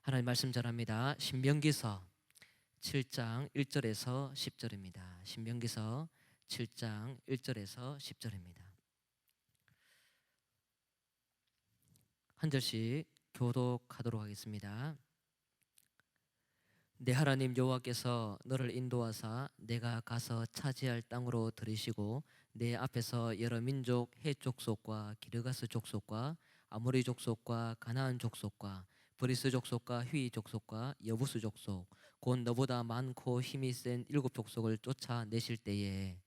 하나님 말씀 전합니다. 신명기서 7장 1절에서 10절입니다. 신명기서 7장 1절에서 10절입니다. 한 절씩 교독하도록 하겠습니다. 내 하나님 여호와께서 너를 인도하사 내가 가서 차지할 땅으로 들이시고 내 앞에서 여러 민족 헷 족속과 기르가스 족속과 아모리 족속과 가나안 족속과 브리스 족속과 휘 족속과 여부스 족속 곧 너보다 많고 힘이 센 일곱 족속을 쫓아내실 때에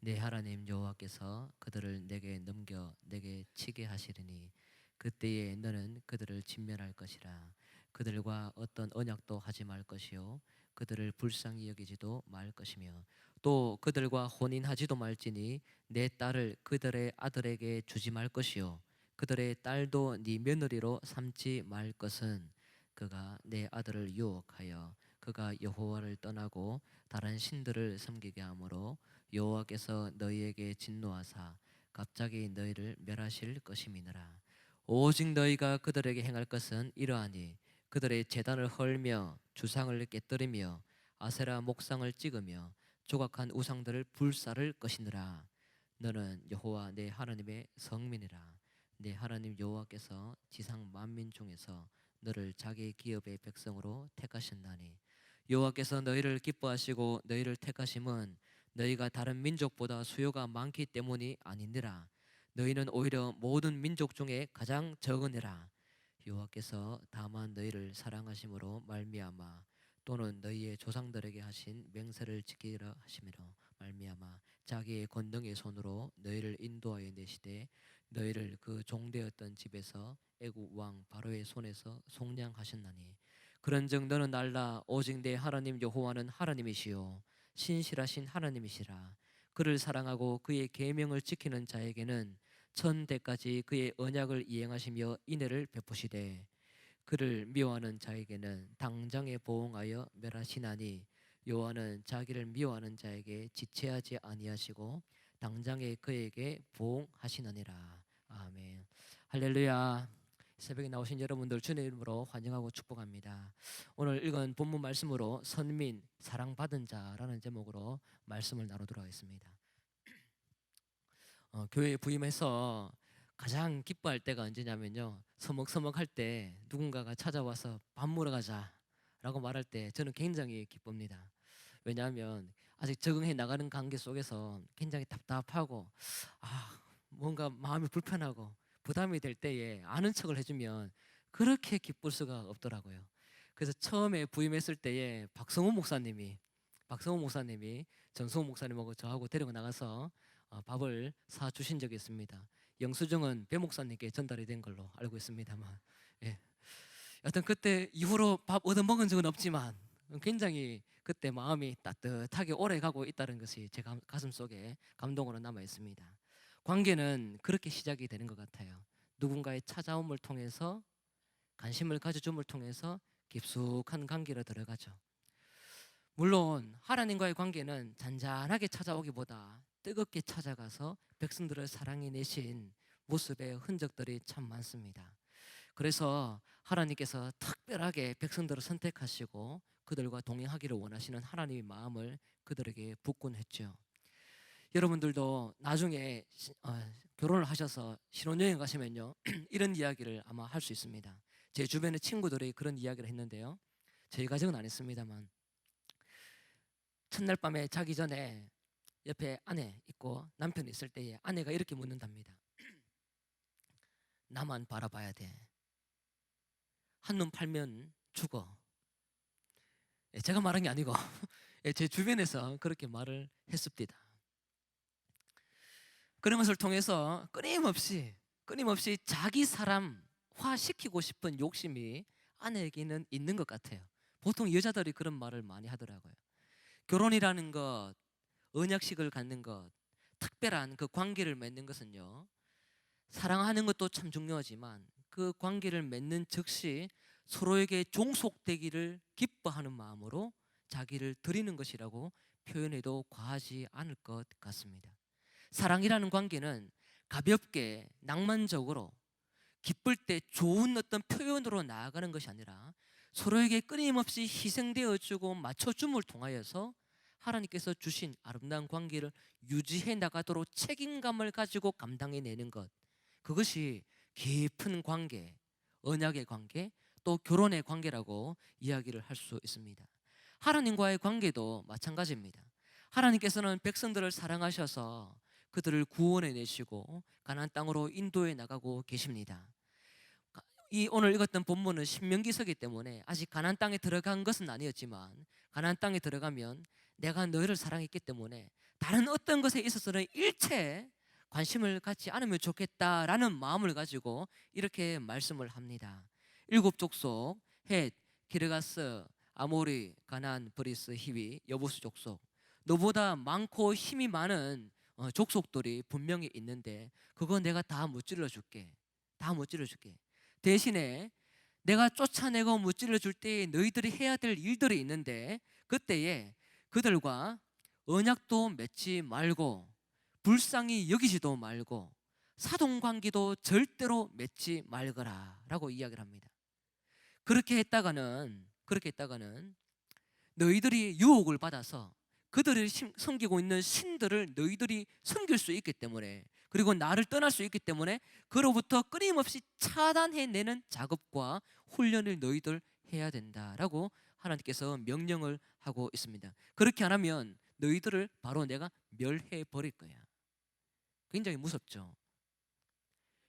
내 하나님 여호와께서 그들을 내게 넘겨 내게 치게 하시리니 그때에 너는 그들을 진멸할 것이라. 그들과 어떤 언약도 하지 말 것이요 그들을 불쌍히 여기지도 말 것이며 또 그들과 혼인하지도 말지니 내 딸을 그들의 아들에게 주지 말 것이요 그들의 딸도 네 며느리로 삼지 말 것은 그가 내 아들을 유혹하여 그가 여호와를 떠나고 다른 신들을 섬기게 하므로 여호와께서 너희에게 진노하사 갑자기 너희를 멸하실 것임이니라. 오직 너희가 그들에게 행할 것은 이러하니 그들의 제단을 헐며 주상을 깨뜨리며 아세라 목상을 찍으며 조각한 우상들을 불사를 것이니라. 너는 여호와 내 하나님의 성민이라. 내 하나님 여호와께서 지상 만민 중에서 너를 자기 기업의 백성으로 택하셨나니 여호와께서 너희를 기뻐하시고 너희를 택하심은 너희가 다른 민족보다 수요가 많기 때문이 아니니라. 너희는 오히려 모든 민족 중에 가장 적으니라. 여호와께서 다만 너희를 사랑하심으로 말미암아 또는 너희의 조상들에게 하신 맹세를 지키라 하심으로 말미암아 자기의 권능의 손으로 너희를 인도하여 내시되 너희를 그 종되었던 집에서 애굽 왕 바로의 손에서 속량하셨나니 그런즉 너는 알라. 오직 내 하나님 여호와는 하나님이시요 신실하신 하나님이시라. 그를 사랑하고 그의 계명을 지키는 자에게는 천대까지 그의 언약을 이행하시며 인애를 베푸시되 그를 미워하는 자에게는 당장에 보응하여 멸하시나니 여호와는 자기를 미워하는 자에게 지체하지 아니하시고 당장에 그에게 보응하시느니라. 아멘. 할렐루야. 새벽에 나오신 여러분들 주님의 이름으로 환영하고 축복합니다. 오늘 읽은 본문 말씀으로 선민, 사랑받은 자라는 제목으로 말씀을 나누도록 하겠습니다. 교회에 부임해서 가장 기뻐할 때가 언제냐면요, 서먹서먹할 때 누군가가 찾아와서 밥 먹으러 가자라고 말할 때 저는 굉장히 기쁩니다. 왜냐하면 아직 적응해 나가는 관계 속에서 굉장히 답답하고 뭔가 마음이 불편하고 부담이 될 때에 아는 척을 해주면 그렇게 기쁠 수가 없더라고요. 그래서 처음에 부임했을 때에 박성호 목사님이 전성호 목사님하고 저하고 데리고 나가서 밥을 사 주신 적이 있습니다. 영수증은 배 목사님께 전달이 된 걸로 알고 있습니다만, 예. 여튼 그때 이후로 밥 얻어 먹은 적은 없지만 굉장히 그때 마음이 따뜻하게 오래 가고 있다는 것이 제 가슴 속에 감동으로 남아 있습니다. 관계는 그렇게 시작이 되는 것 같아요. 누군가의 찾아옴을 통해서, 관심을 가져줌을 통해서 깊숙한 관계로 들어가죠. 물론 하나님과의 관계는 잔잔하게 찾아오기보다 뜨겁게 찾아가서 백성들을 사랑해 내신 모습의 흔적들이 참 많습니다. 그래서 하나님께서 특별하게 백성들을 선택하시고 그들과 동행하기를 원하시는 하나님의 마음을 그들에게 붓곤 했죠. 여러분들도 나중에 결혼을 하셔서 신혼여행 가시면요 이런 이야기를 아마 할 수 있습니다. 제 주변의 친구들이 그런 이야기를 했는데요, 저희 가정은 안 했습니다만, 첫날 밤에 자기 전에 옆에 아내 있고 남편이 있을 때에 아내가 이렇게 묻는답니다. 나만 바라봐야 돼. 한눈 팔면 죽어. 제가 말한 게 아니고 제 주변에서 그렇게 말을 했습니다. 그런 것을 통해서 끊임없이 자기 사람화시키고 싶은 욕심이 아내에게는 있는 것 같아요. 보통 여자들이 그런 말을 많이 하더라고요. 결혼이라는 것, 언약식을 갖는 것, 특별한 그 관계를 맺는 것은요, 사랑하는 것도 참 중요하지만 그 관계를 맺는 즉시 서로에게 종속되기를 기뻐하는 마음으로 자기를 드리는 것이라고 표현해도 과하지 않을 것 같습니다. 사랑이라는 관계는 가볍게 낭만적으로 기쁠 때 좋은 어떤 표현으로 나아가는 것이 아니라 서로에게 끊임없이 희생되어 주고 맞춰줌을 통하여서 하나님께서 주신 아름다운 관계를 유지해 나가도록 책임감을 가지고 감당해내는 것, 그것이 깊은 관계, 언약의 관계, 또 결혼의 관계라고 이야기를 할 수 있습니다. 하나님과의 관계도 마찬가지입니다. 하나님께서는 백성들을 사랑하셔서 그들을 구원해 내시고 가나안 땅으로 인도해 나가고 계십니다. 이 오늘 읽었던 본문은 신명기서기 때문에 아직 가나안 땅에 들어간 것은 아니었지만, 가나안 땅에 들어가면 내가 너희를 사랑했기 때문에 다른 어떤 것에 있어서는 일체 관심을 갖지 않으면 좋겠다라는 마음을 가지고 이렇게 말씀을 합니다. 일곱 족속 헷, 기르가스, 아모리, 가나안, 브리스, 히위, 여부스 족속, 너보다 많고 힘이 많은 족속들이 분명히 있는데 그거 내가 다 무찔러 줄게. 다 무찔러 줄게. 대신에 내가 쫓아내고 무찔러 줄 때에 너희들이 해야 될 일들이 있는데 그때에 그들과 언약도 맺지 말고 불쌍히 여기지도 말고 사돈관계도 절대로 맺지 말거라 라고 이야기를 합니다. 그렇게 했다가는 너희들이 유혹을 받아서 그들을 섬기고 있는 신들을 너희들이 섬길 수 있기 때문에, 그리고 나를 떠날 수 있기 때문에 그로부터 끊임없이 차단해내는 작업과 훈련을 너희들 해야 된다라고 하나님께서 명령을 하고 있습니다. 그렇게 안 하면 너희들을 바로 내가 멸해 버릴 거야. 굉장히 무섭죠.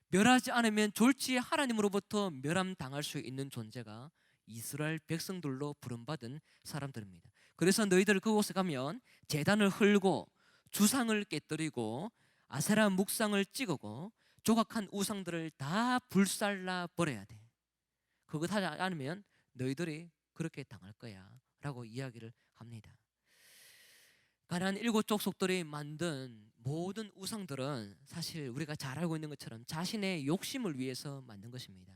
멸하지 않으면 졸지에 하나님으로부터 멸함당할 수 있는 존재가 이스라엘 백성들로 부름받은 사람들입니다. 그래서 너희들 그곳에 가면 제단을 헐고 주상을 깨뜨리고 아세라 묵상을 찍고 조각한 우상들을 다 불살라 버려야 돼. 그것 하지 않으면 너희들이 그렇게 당할 거야 라고 이야기를 합니다. 가나안 일곱 족속들이 만든 모든 우상들은 사실 우리가 잘 알고 있는 것처럼 자신의 욕심을 위해서 만든 것입니다.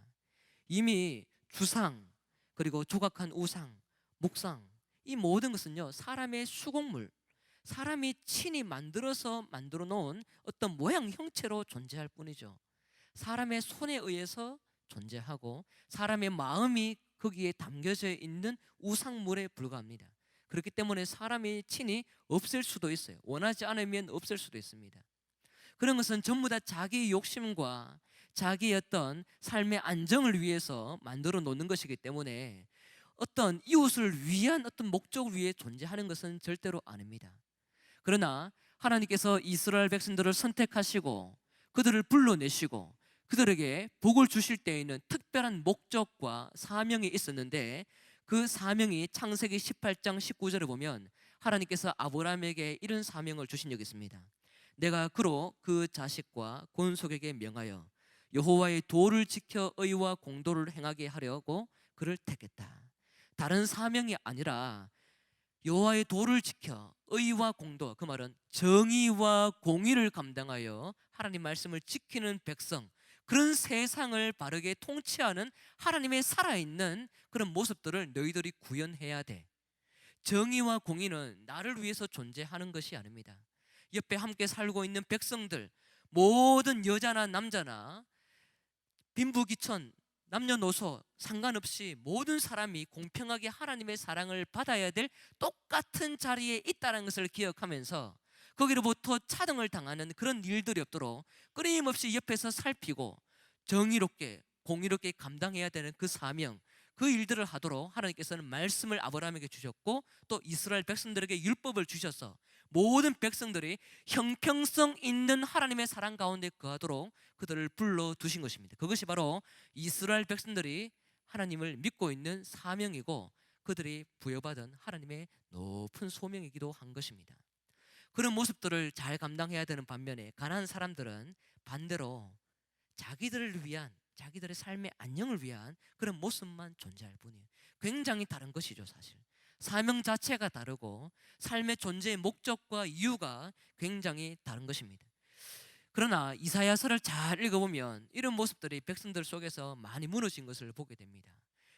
이미 주상, 그리고 조각한 우상, 목상, 이 모든 것은요 사람의 수공물, 사람이 친히 만들어서 만들어 놓은 어떤 모양 형체로 존재할 뿐이죠. 사람의 손에 의해서 존재하고 사람의 마음이 거기에 담겨져 있는 우상물에 불과합니다. 그렇기 때문에 사람이 친히 없앨 수도 있어요. 원하지 않으면 없앨 수도 있습니다. 그런 것은 전부 다 자기 욕심과 자기의 어떤 삶의 안정을 위해서 만들어 놓는 것이기 때문에 어떤 이웃을 위한 어떤 목적을 위해 존재하는 것은 절대로 아닙니다. 그러나 하나님께서 이스라엘 백성들을 선택하시고 그들을 불러내시고 그들에게 복을 주실 때에는 특별한 목적과 사명이 있었는데, 그 사명이 창세기 18장 19절에 보면 하나님께서 아브라함에게 이런 사명을 주신 적이 있습니다. 내가 그로 그 자식과 본속에게 명하여 여호와의 도를 지켜 의와 공도를 행하게 하려고 그를 택했다. 다른 사명이 아니라 여호와의 도를 지켜 의와 공도, 그 말은 정의와 공의를 감당하여 하나님 말씀을 지키는 백성, 그런 세상을 바르게 통치하는 하나님의 살아있는 그런 모습들을 너희들이 구현해야 돼. 정의와 공의는 나를 위해서 존재하는 것이 아닙니다. 옆에 함께 살고 있는 백성들, 모든 여자나 남자나 빈부귀천, 남녀노소 상관없이 모든 사람이 공평하게 하나님의 사랑을 받아야 될 똑같은 자리에 있다는 것을 기억하면서 거기로부터 차등을 당하는 그런 일들이 없도록 끊임없이 옆에서 살피고 정의롭게 공의롭게 감당해야 되는 그 사명, 그 일들을 하도록 하나님께서는 말씀을 아브라함에게 주셨고 또 이스라엘 백성들에게 율법을 주셔서 모든 백성들이 형평성 있는 하나님의 사랑 가운데 거하도록 그들을 불러두신 것입니다. 그것이 바로 이스라엘 백성들이 하나님을 믿고 있는 사명이고 그들이 부여받은 하나님의 높은 소명이기도 한 것입니다. 그런 모습들을 잘 감당해야 되는 반면에 가난한 사람들은 반대로 자기들을 위한, 자기들의 삶의 안녕을 위한 그런 모습만 존재할 뿐이에요. 굉장히 다른 것이죠. 사실 사명 자체가 다르고 삶의 존재의 목적과 이유가 굉장히 다른 것입니다. 그러나 이사야서를 잘 읽어보면 이런 모습들이 백성들 속에서 많이 무너진 것을 보게 됩니다.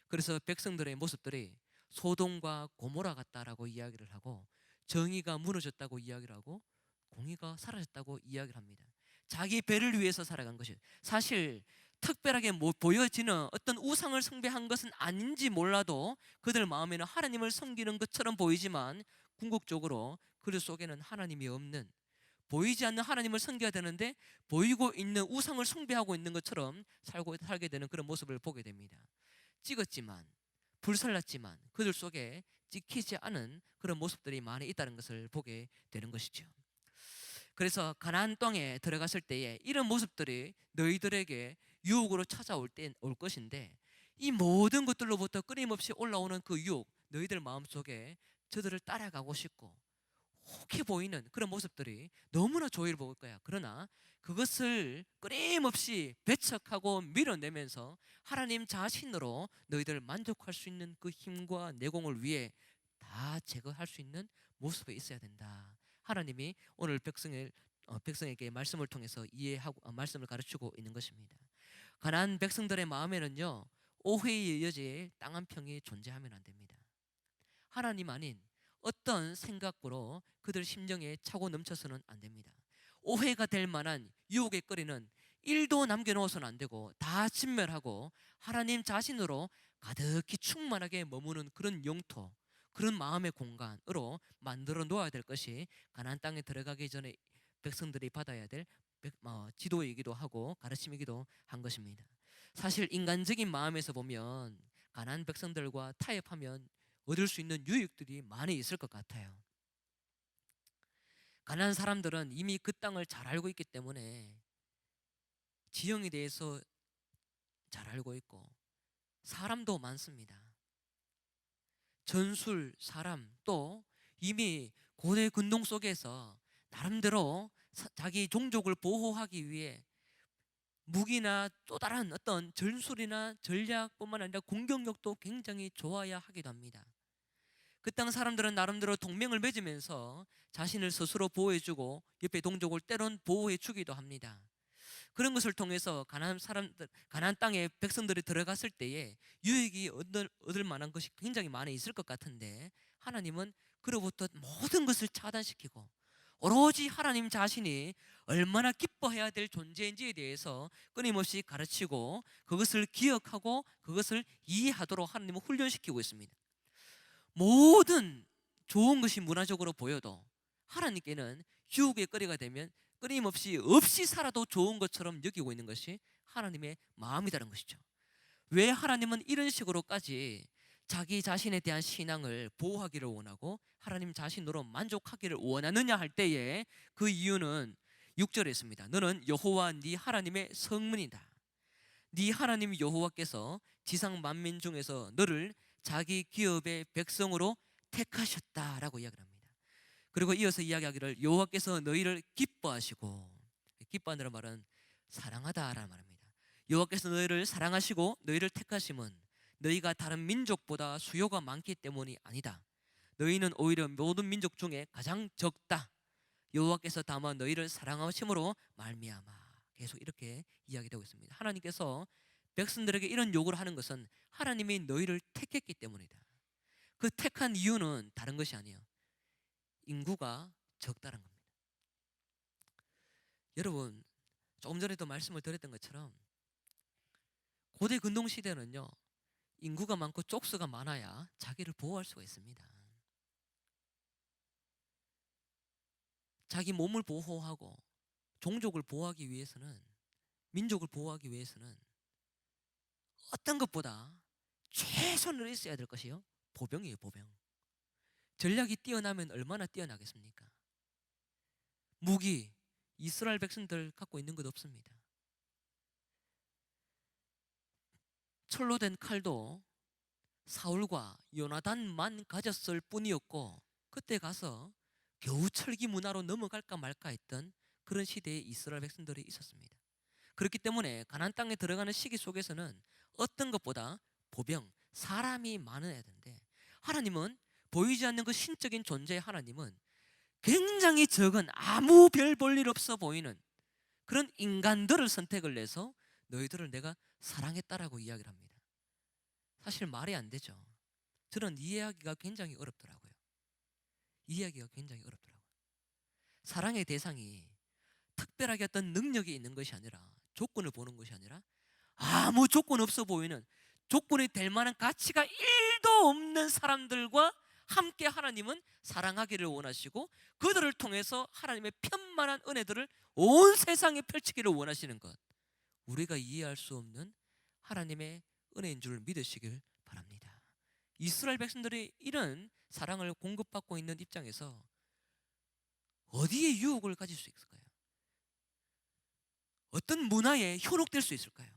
그래서 백성들의 모습들이 소돔과 고모라 같다라고 이야기를 하고 정의가 무너졌다고 이야기를 하고 공의가 사라졌다고 이야기를 합니다. 자기 배를 위해서 살아간 것이, 사실 특별하게 보여지는 어떤 우상을 숭배한 것은 아닌지 몰라도 그들 마음에는 하나님을 섬기는 것처럼 보이지만 궁극적으로 그들 속에는 하나님이 없는, 보이지 않는 하나님을 섬겨야 되는데 보이고 있는 우상을 숭배하고 있는 것처럼 살게 되는 그런 모습을 보게 됩니다. 찍었지만, 불살랐지만 그들 속에 찍히지 않은 그런 모습들이 많이 있다는 것을 보게 되는 것이죠. 그래서 가나안 땅에 들어갔을 때에 이런 모습들이 너희들에게 유혹으로 찾아올 올 것인데, 이 모든 것들로부터 끊임없이 올라오는 그 유혹, 너희들 마음속에 저들을 따라가고 싶고 혹해 보이는 그런 모습들이 너무나 좋을 보일 거야. 그러나 그것을 끊임없이 배척하고 밀어내면서 하나님 자신으로 너희들 만족할 수 있는 그 힘과 내공을 위해 다 제거할 수 있는 모습에 있어야 된다. 하나님이 오늘 백성에게 말씀을 통해서 이해하고 말씀을 가르치고 있는 것입니다. 가나안 백성들의 마음에는요, 오해의 여지에 땅 한 평이 존재하면 안 됩니다. 하나님 아닌 어떤 생각으로 그들 심정에 차고 넘쳐서는 안 됩니다. 오해가 될 만한 유혹의 거리는 1도 남겨놓아서는 안 되고 다 진멸하고 하나님 자신으로 가득히 충만하게 머무는 그런 영토, 그런 마음의 공간으로 만들어 놓아야 될 것이 가나안 땅에 들어가기 전에 백성들이 받아야 될 지도이기도 하고 가르침이기도 한 것입니다. 사실 인간적인 마음에서 보면 가나안 백성들과 타협하면 얻을 수 있는 유익들이 많이 있을 것 같아요. 가나안 사람들은 이미 그 땅을 잘 알고 있기 때문에 지형에 대해서 잘 알고 있고 사람도 많습니다. 전술, 사람, 또 이미 고대 근동 속에서 나름대로 자기 종족을 보호하기 위해 무기나 또 다른 어떤 전술이나 전략뿐만 아니라 공격력도 굉장히 좋아야 하기도 합니다. 그 땅 사람들은 나름대로 동맹을 맺으면서 자신을 스스로 보호해주고 옆에 동족을 때론 보호해주기도 합니다. 그런 것을 통해서 가나안 땅에 백성들이 들어갔을 때에 유익이 얻을 만한 것이 굉장히 많이 있을 것 같은데, 하나님은 그로부터 모든 것을 차단시키고 오로지 하나님 자신이 얼마나 기뻐해야 될 존재인지에 대해서 끊임없이 가르치고 그것을 기억하고 그것을 이해하도록 하나님은 훈련시키고 있습니다. 모든 좋은 것이 문화적으로 보여도 하나님께는 유혹의 거리가 되면 끊임없이 없이 살아도 좋은 것처럼 여기고 있는 것이 하나님의 마음이라는 것이죠. 왜 하나님은 이런 식으로까지 자기 자신에 대한 신앙을 보호하기를 원하고 하나님 자신으로 만족하기를 원하느냐 할 때에 그 이유는 6절에 있습니다. 너는 여호와 네 하나님의 성문이다. 네 하나님 여호와께서 지상 만민 중에서 너를 자기 기업의 백성으로 택하셨다라고 이야기를 합니다. 그리고 이어서 이야기하기를 여호와께서 너희를 기뻐하시고, 기뻐한다는 말은 사랑하다라는 말입니다. 여호와께서 너희를 사랑하시고 너희를 택하심은 너희가 다른 민족보다 수요가 많기 때문이 아니다. 너희는 오히려 모든 민족 중에 가장 적다. 여호와께서 다만 너희를 사랑하심으로 말미암아. 계속 이렇게 이야기되고 있습니다. 하나님께서 백성들에게 이런 요구를 하는 것은 하나님이 너희를 택했기 때문이다. 그 택한 이유는 다른 것이 아니에요. 인구가 적다는 겁니다. 여러분, 조금 전에도 말씀을 드렸던 것처럼 고대 근동 시대는요, 인구가 많고 족수가 많아야 자기를 보호할 수가 있습니다. 자기 몸을 보호하고 종족을 보호하기 위해서는, 민족을 보호하기 위해서는 어떤 것보다 최선을 있어야 될 것이요, 보병이에요. 보병. 전략이 뛰어나면 얼마나 뛰어나겠습니까? 무기, 이스라엘 백성들 갖고 있는 것 없습니다. 철로 된 칼도 사울과 요나단만 가졌을 뿐이었고, 그때 가서 겨우 철기 문화로 넘어갈까 말까 했던 그런 시대에 이스라엘 백성들이 있었습니다. 그렇기 때문에 가나안 땅에 들어가는 시기 속에서는 어떤 것보다 보병, 사람이 많아야 되는데, 하나님은 보이지 않는 그 신적인 존재의 하나님은 굉장히 적은, 아무 별 볼 일 없어 보이는 그런 인간들을 선택을 해서 너희들을 내가 사랑했다라고 이야기를 합니다. 사실 말이 안 되죠. 저는 이해하기가 굉장히 어렵더라고요. 이해하기가 굉장히 어렵더라고요. 사랑의 대상이 특별하게 어떤 능력이 있는 것이 아니라, 조건을 보는 것이 아니라 아무 조건 없어 보이는, 조건이 될 만한 가치가 1도 없는 사람들과 함께 하나님은 사랑하기를 원하시고, 그들을 통해서 하나님의 편만한 은혜들을 온 세상에 펼치기를 원하시는 것, 우리가 이해할 수 없는 하나님의 은혜인 줄 믿으시길 바랍니다. 이스라엘 백성들이 이런 사랑을 공급받고 있는 입장에서 어디에 유혹을 가질 수 있을까요? 어떤 문화에 현혹될 수 있을까요?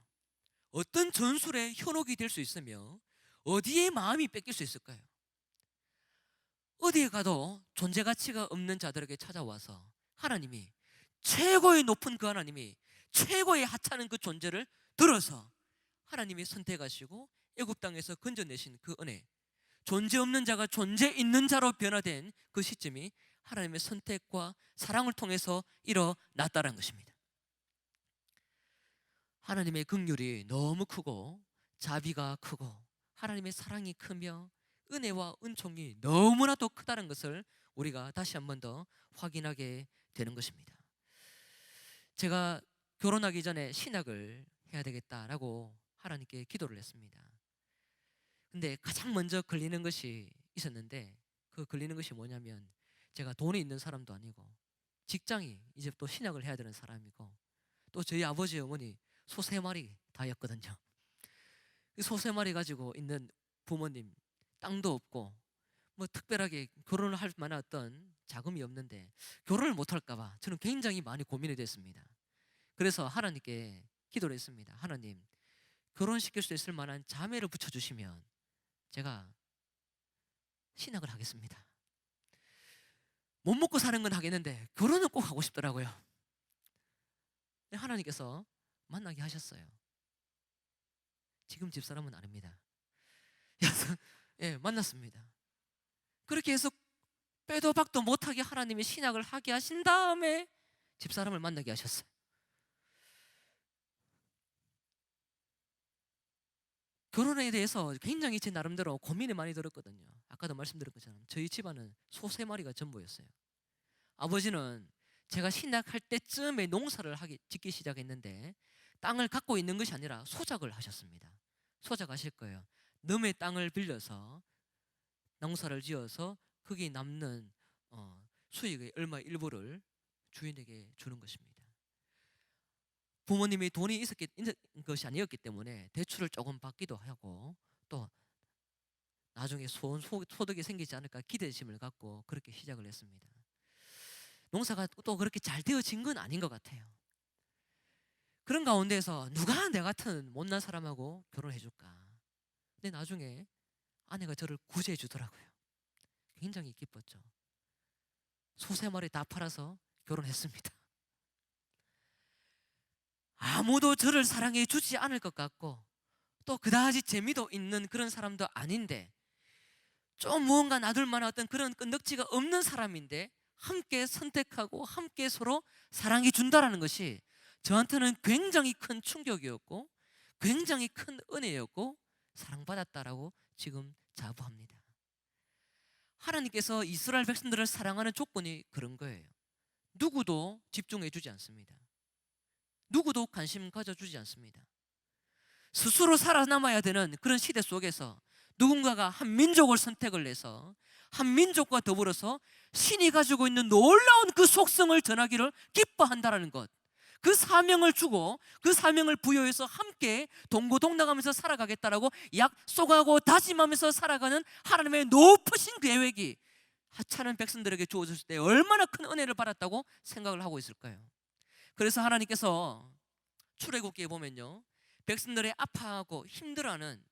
어떤 전술에 현혹이 될 수 있으며 어디에 마음이 뺏길 수 있을까요? 어디에 가도 존재 가치가 없는 자들에게 찾아와서 하나님이, 최고의 높은 그 하나님이 최고의 하찮은 그 존재를 들어서 하나님이 선택하시고 애굽 땅에서 건져내신 그 은혜, 존재 없는 자가 존재 있는 자로 변화된 그 시점이 하나님의 선택과 사랑을 통해서 일어났다는 것입니다. 하나님의 긍휼이 너무 크고 자비가 크고 하나님의 사랑이 크며 은혜와 은총이 너무나도 크다는 것을 우리가 다시 한 번 더 확인하게 되는 것입니다. 제가 결혼하기 전에 신학을 해야 되겠다라고 하나님께 기도를 했습니다. 근데 가장 먼저 걸리는 것이 있었는데, 그 걸리는 것이 뭐냐면, 제가 돈이 있는 사람도 아니고 직장이 이제 또 신학을 해야 되는 사람이고, 또 저희 아버지 어머니 소 3마리 다였거든요. 소 3마리 가지고 있는 부모님, 땅도 없고 뭐 특별하게 결혼을 할 만한 어떤 자금이 없는데 결혼을 못할까 봐 저는 굉장히 많이 고민이 됐습니다. 그래서 하나님께 기도를 했습니다. 하나님, 결혼시킬 수 있을 만한 자매를 붙여주시면 제가 신학을 하겠습니다. 못 먹고 사는 건 하겠는데 결혼은 꼭 하고 싶더라고요. 하나님께서 만나게 하셨어요. 지금 집사람은 아닙니다. 그래서 만났습니다. 그렇게 해서 빼도 박도 못하게 하나님이 신학을 하게 하신 다음에 집사람을 만나게 하셨어요. 결혼에 대해서 굉장히 제 나름대로 고민이 많이 들었거든요. 아까도 말씀드린 것처럼 저희 집안은 소 3마리가 전부였어요. 아버지는 제가 신학할 때쯤에 농사를 짓기 시작했는데 땅을 갖고 있는 것이 아니라 소작을 하셨습니다. 소작하실 거예요. 남의 땅을 빌려서 농사를 지어서 거기에 남는 수익의 얼마 일부를 주인에게 주는 것입니다. 부모님이 돈이 있는 것이 아니었기 때문에 대출을 조금 받기도 하고, 또 나중에 소득이 생기지 않을까 기대심을 갖고 그렇게 시작을 했습니다. 농사가 또 그렇게 잘 되어진 건 아닌 것 같아요. 그런 가운데서 누가 내 같은 못난 사람하고 결혼해 줄까? 근데 나중에 아내가 저를 구제해 주더라고요. 굉장히 기뻤죠. 소 3마리 다 팔아서 결혼했습니다. 아무도 저를 사랑해 주지 않을 것 같고 또 그다지 재미도 있는 그런 사람도 아닌데, 좀 무언가 놔둘 만한 어떤 그런 끈덕지가 없는 사람인데 함께 선택하고 함께 서로 사랑해 준다라는 것이 저한테는 굉장히 큰 충격이었고 굉장히 큰 은혜였고 사랑받았다라고 지금 자부합니다. 하나님께서 이스라엘 백성들을 사랑하는 조건이 그런 거예요. 누구도 집중해 주지 않습니다. 누구도 관심 가져주지 않습니다. 스스로 살아남아야 되는 그런 시대 속에서 누군가가 한 민족을 선택을 해서 한 민족과 더불어서 신이 가지고 있는 놀라운 그 속성을 전하기를 기뻐한다라는 것, 그 사명을 주고 그 사명을 부여해서 함께 동고동락하면서 살아가겠다라고 약속하고 다짐하면서 살아가는 하나님의 높으신 계획이 하찮은 백성들에게 주어졌을 때 얼마나 큰 은혜를 받았다고 생각을 하고 있을까요? 그래서 하나님께서 출애굽기에 보면요, 백성들의 아파하고 힘들어하는,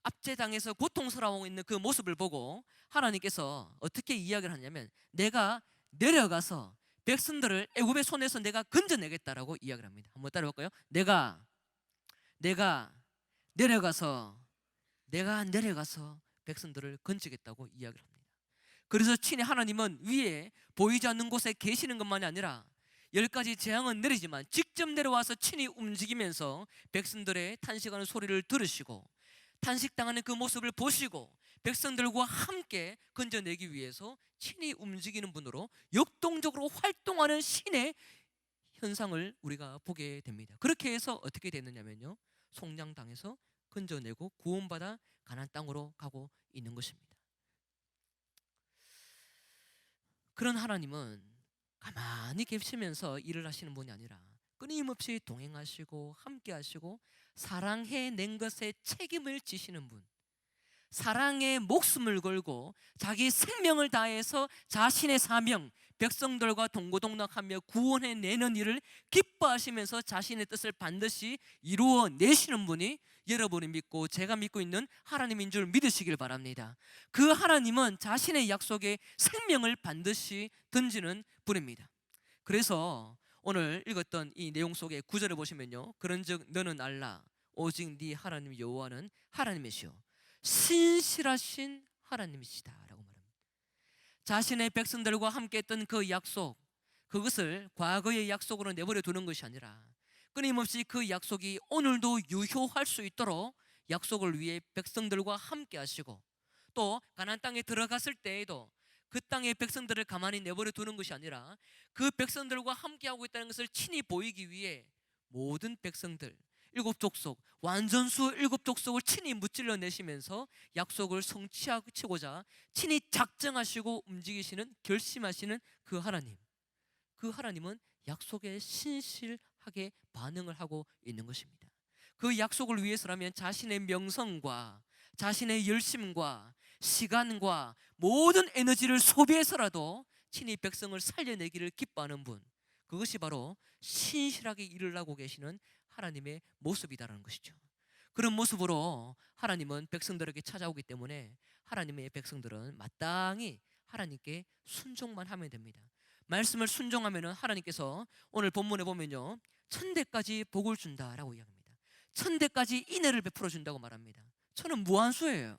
압제당해서 고통스러워하고 있는 그 모습을 보고 하나님께서 어떻게 이야기를 하냐면, 내가 내려가서 백성들을 애굽의 손에서 내가 건져내겠다라고 이야기를 합니다. 한번 따라볼까요? 내가 내려가서 백성들을 건지겠다고 이야기를 합니다. 그래서 친히 하나님은 위에 보이지 않는 곳에 계시는 것만이 아니라 10가지 재앙은 내리지만 직접 내려와서 친히 움직이면서 백성들의 탄식하는 소리를 들으시고 탄식당하는 그 모습을 보시고 백성들과 함께 건져내기 위해서 친히 움직이는 분으로 역동적으로 활동하는 신의 현상을 우리가 보게 됩니다. 그렇게 해서 어떻게 됐느냐면요, 속량당해서 건져내고 구원받아 가나안 땅으로 가고 있는 것입니다. 그런 하나님은 가만히 계시면서 일을 하시는 분이 아니라 끊임없이 동행하시고 함께하시고 사랑해낸 것에 책임을 지시는 분, 사랑에 목숨을 걸고 자기 생명을 다해서 자신의 사명, 백성들과 동고동락하며 구원해내는 일을 기뻐하시면서 자신의 뜻을 반드시 이루어내시는 분이 여러분이 믿고 제가 믿고 있는 하나님인 줄 믿으시길 바랍니다. 그 하나님은 자신의 약속에 생명을 반드시 던지는 분입니다. 그래서 오늘 읽었던 이 내용 속에 9절을 보시면요, 그런즉 너는 알라 오직 네 하나님 여호와는 하나님이시오 신실하신 하나님이시다 라고 말합니다. 자신의 백성들과 함께 했던 그 약속, 그것을 과거의 약속으로 내버려 두는 것이 아니라 끊임없이 그 약속이 오늘도 유효할 수 있도록 약속을 위해 백성들과 함께 하시고, 또 가나안 땅에 들어갔을 때에도 그 땅의 백성들을 가만히 내버려 두는 것이 아니라 그 백성들과 함께하고 있다는 것을 친히 보이기 위해 모든 백성들, 일곱 족속, 완전수 일곱 족속을 친히 무찔러 내시면서 약속을 성취하고자 친히 작정하시고 움직이시는, 결심하시는 그 하나님, 그 하나님은 약속에 신실하게 반응을 하고 있는 것입니다. 그 약속을 위해서라면 자신의 명성과 자신의 열심과 시간과 모든 에너지를 소비해서라도 친히 백성을 살려내기를 기뻐하는 분, 그것이 바로 신실하게 일을 하고 계시는 하나님의 모습이다라는 것이죠. 그런 모습으로 하나님은 백성들에게 찾아오기 때문에 하나님의 백성들은 마땅히 하나님께 순종만 하면 됩니다. 말씀을 순종하면 하나님께서 오늘 본문에 보면요, 천대까지 복을 준다라고 이야기합니다. 천대까지 인애를 베풀어 준다고 말합니다. 저는 무한수예요.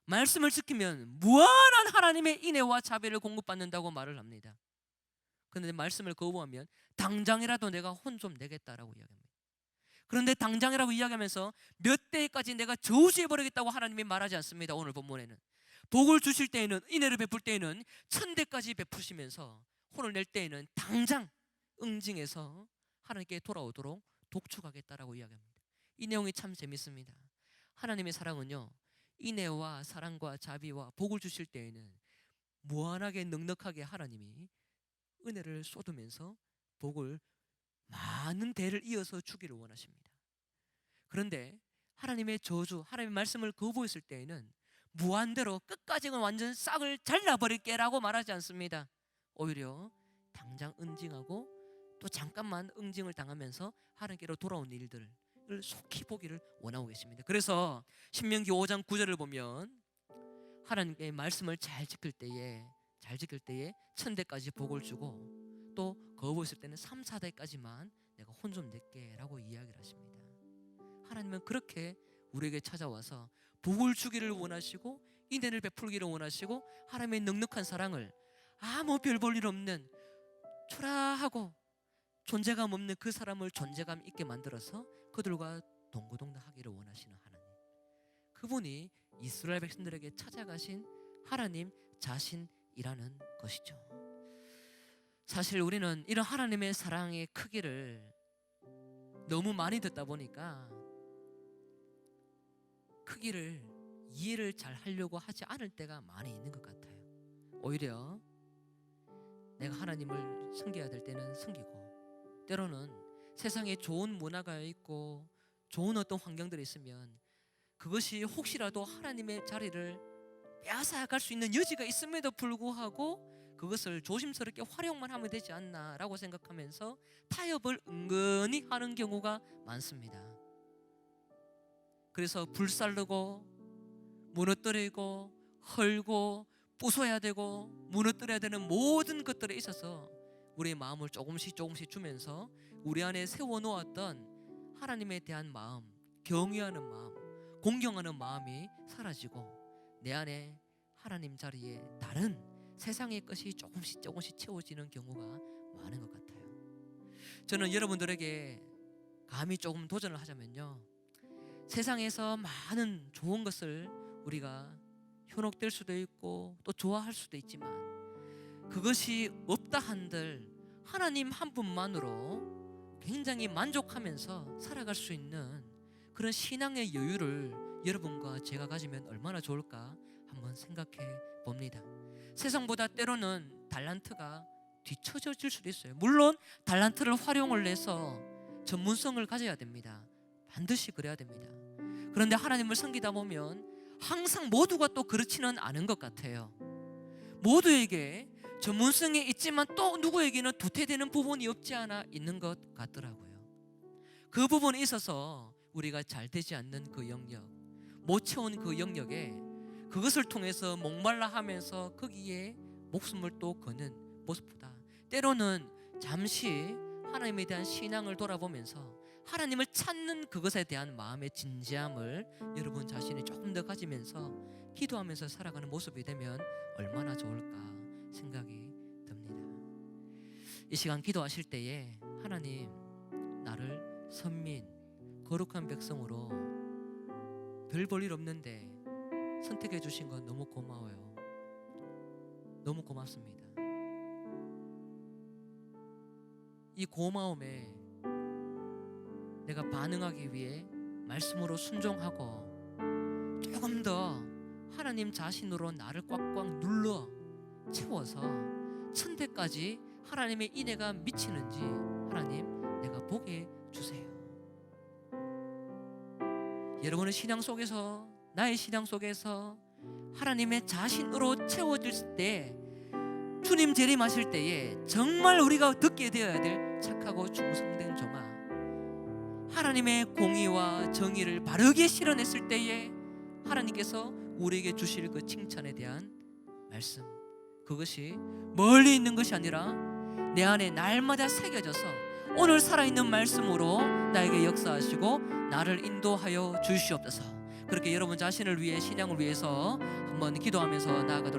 말씀을 지키면 무한한 하나님의 인애와 자비를 공급받는다고 말을 합니다. 그런데 말씀을 거부하면 당장이라도 내가 혼 좀 내겠다라고 이야기합니다. 그런데 당장이라고 이야기하면서 몇 대까지 내가 저주해버리겠다고 하나님이 말하지 않습니다. 오늘 본문에는 복을 주실 때에는, 인애를 베풀 때에는 천대까지 베푸시면서 혼을 낼 때에는 당장 응징해서 하나님께 돌아오도록 독촉하겠다라고 이야기합니다. 이 내용이 참 재밌습니다. 하나님의 사랑은요, 인애와 사랑과 자비와 복을 주실 때에는 무한하게 넉넉하게 하나님이 은혜를 쏟으면서 복을 많은 대를 이어서 주기를 원하십니다. 그런데 하나님의 저주, 하나님의 말씀을 거부했을 때에는 무한대로 끝까지는 완전 싹을 잘라버릴게라고 말하지 않습니다. 오히려 당장 응징하고 또 잠깐만 응징을 당하면서 하나님께로 돌아온 일들을 속히 보기를 원하고 계십니다. 그래서 신명기 5장 9절을 보면 하나님의 말씀을 잘 지킬 때에 천대까지 복을 주고, 또 거부했을 때는 3, 4대까지만 내가 혼 좀 낼게 라고 이야기를 하십니다. 하나님은 그렇게 우리에게 찾아와서 복을 주기를 원하시고 인애를 베풀기를 원하시고 하나님의 넉넉한 사랑을 아무 별 볼 일 없는 초라하고 존재감 없는 그 사람을 존재감 있게 만들어서 그들과 동고동락하기를 원하시는 하나님, 그분이 이스라엘 백성들에게 찾아가신 하나님 자신이라는 것이죠. 사실 우리는 이런 하나님의 사랑의 크기를 너무 많이 듣다 보니까 크기를 이해를 잘 하려고 하지 않을 때가 많이 있는 것 같아요. 오히려 내가 하나님을 섬겨야 될 때는 섬기고, 때로는 세상에 좋은 문화가 있고 좋은 어떤 환경들이 있으면 그것이 혹시라도 하나님의 자리를 빼앗아갈 수 있는 여지가 있음에도 불구하고 그것을 조심스럽게 활용만 하면 되지 않나라고 생각하면서 타협을 은근히 하는 경우가 많습니다. 그래서 불살르고 무너뜨리고 헐고 부숴야 되고 무너뜨려야 되는 모든 것들에 있어서 우리의 마음을 조금씩 주면서 우리 안에 세워놓았던 하나님에 대한 마음, 경외하는 마음, 공경하는 마음이 사라지고 내 안에 하나님 자리에 다른 세상의 것이 조금씩 채워지는 경우가 많은 것 같아요. 저는 여러분들에게 감히 조금 도전을 하자면요, 세상에서 많은 좋은 것을 우리가 현혹될 수도 있고 또 좋아할 수도 있지만 그것이 없다 한들 하나님 한 분만으로 굉장히 만족하면서 살아갈 수 있는 그런 신앙의 여유를 여러분과 제가 가지면 얼마나 좋을까 한번 생각해 봅니다. 세상보다 때로는 달란트가 뒤처질 수도 있어요. 물론 달란트를 활용을 해서 전문성을 가져야 됩니다. 반드시 그래야 됩니다. 그런데 하나님을 섬기다 보면 항상 모두가 또 그렇지는 않은 것 같아요. 모두에게 전문성이 있지만 또 누구에게는 도태되는 부분이 없지 않아 있는 것 같더라고요. 그 부분에 있어서 우리가 잘 되지 않는 그 영역, 못 채운 그 영역에 그것을 통해서 목말라 하면서 거기에 목숨을 또 거는 모습보다 때로는 잠시 하나님에 대한 신앙을 돌아보면서 하나님을 찾는 그것에 대한 마음의 진지함을 여러분 자신이 조금 더 가지면서 기도하면서 살아가는 모습이 되면 얼마나 좋을까 생각이 듭니다. 이 시간 기도하실 때에 하나님, 나를 선민 거룩한 백성으로 별 볼 일 없는데 선택해 주신 건 너무 고마워요. 너무 고맙습니다. 이 고마움에 내가 반응하기 위해 말씀으로 순종하고 조금 더 하나님 자신으로 나를 꽉꽉 눌러 채워서 천대까지 하나님의 인애가 미치는지 하나님, 내가 보게 주세요. 여러분의 신앙 속에서, 나의 신앙 속에서 하나님의 자신으로 채워질 때, 주님 재림하실 때에 정말 우리가 듣게 되어야 될 착하고 충성된 종아, 하나님의 공의와 정의를 바르게 실현했을 때에 하나님께서 우리에게 주실 그 칭찬에 대한 말씀, 그것이 멀리 있는 것이 아니라 내 안에 날마다 새겨져서 오늘 살아있는 말씀으로 나에게 역사하시고 나를 인도하여 주시옵소서. 그렇게 여러분 자신을 위해, 신앙을 위해서 한번 기도하면서 나아가도록